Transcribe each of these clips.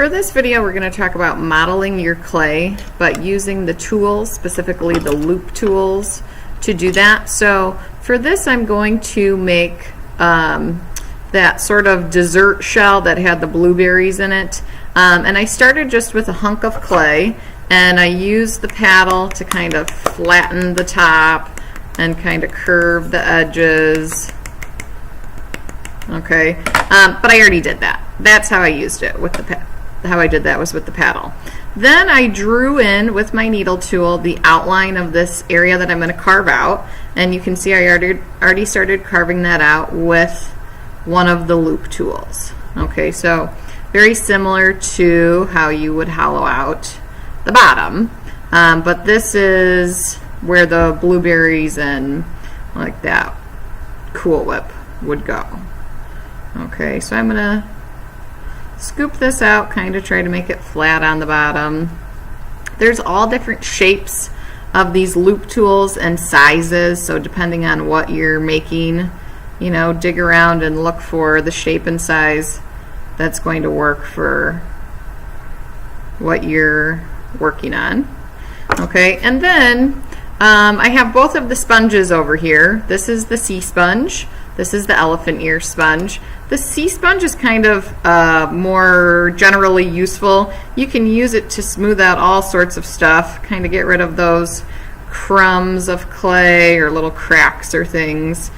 For this video, we're going to talk about modeling your clay, but using the tools, specifically the loop tools, to do that. So for this, I'm going to make that sort of dessert shell that had the blueberries in it. And I started just with a hunk of clay, and I used the paddle to kind of flatten the top and kind of curve the edges. Okay, but I already did that. That's how I used it with the paddle. How I did that was with the paddle. Then I drew in with my needle tool the outline of this area that I'm going to carve out, and you can see I already started carving that out with one of the loop tools. Okay, so very similar to how you would hollow out the bottom, but this is where the blueberries and like that Cool Whip would go. Okay, so I'm going to scoop this out, kind of try to make it flat on the bottom. There's all different shapes of these loop tools and sizes, so depending on what you're making, you know, dig around and look for the shape and size that's going to work for what you're working on. Okay, and then I have both of the sponges over here. This is the sea sponge. This is the elephant ear sponge. The sea sponge is kind of more generally useful. You can use it to smooth out all sorts of stuff, kind of get rid of those crumbs of clay or little cracks or things.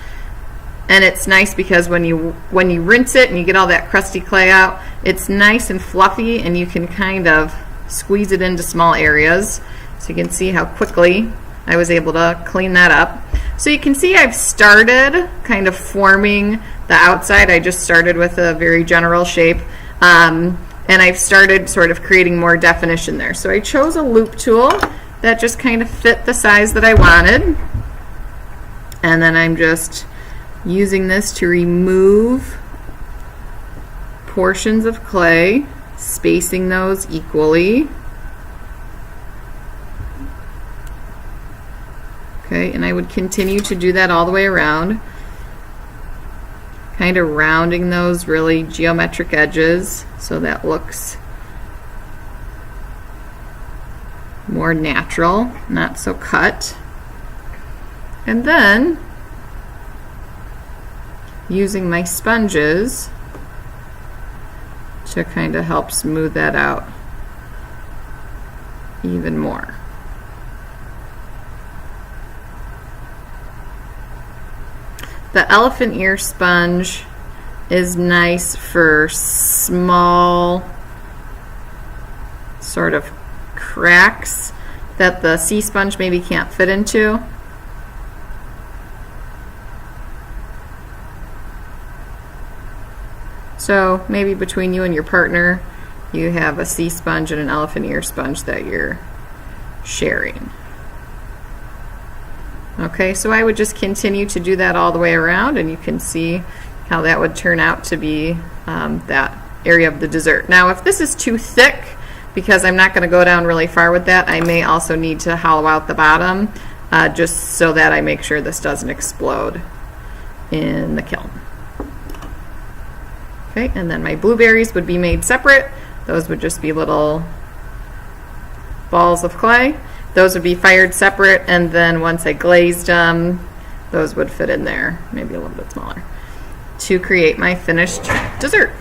And it's nice because when you rinse it and you get all that crusty clay out, it's nice and fluffy, and you can kind of squeeze it into small areas. So you can see how quickly I was able to clean that up. So you can see I've started kind of forming the outside. I just started with a very general shape, and I've started sort of creating more definition there. So I chose a loop tool that just kind of fit the size that I wanted, and then I'm just using this to remove portions of clay, spacing those equally. Okay, and I would continue to do that all the way around, kind of rounding those really geometric edges so that looks more natural, not so cut. And then using my sponges to kind of help smooth that out even more. The elephant ear sponge is nice for small sort of cracks that the sea sponge maybe can't fit into. So maybe between you and your partner, you have a sea sponge and an elephant ear sponge that you're sharing. Okay, so I would just continue to do that all the way around, and you can see how that would turn out to be that area of the dessert. Now, if this is too thick, because I'm not going to go down really far with that, I may also need to hollow out the bottom just so that I make sure this doesn't explode in the kiln. Okay, and then my blueberries would be made separate. Those would just be little balls of clay. Those would be fired separate, and then once I glazed them, those would fit in there, maybe a little bit smaller, to create my finished dessert.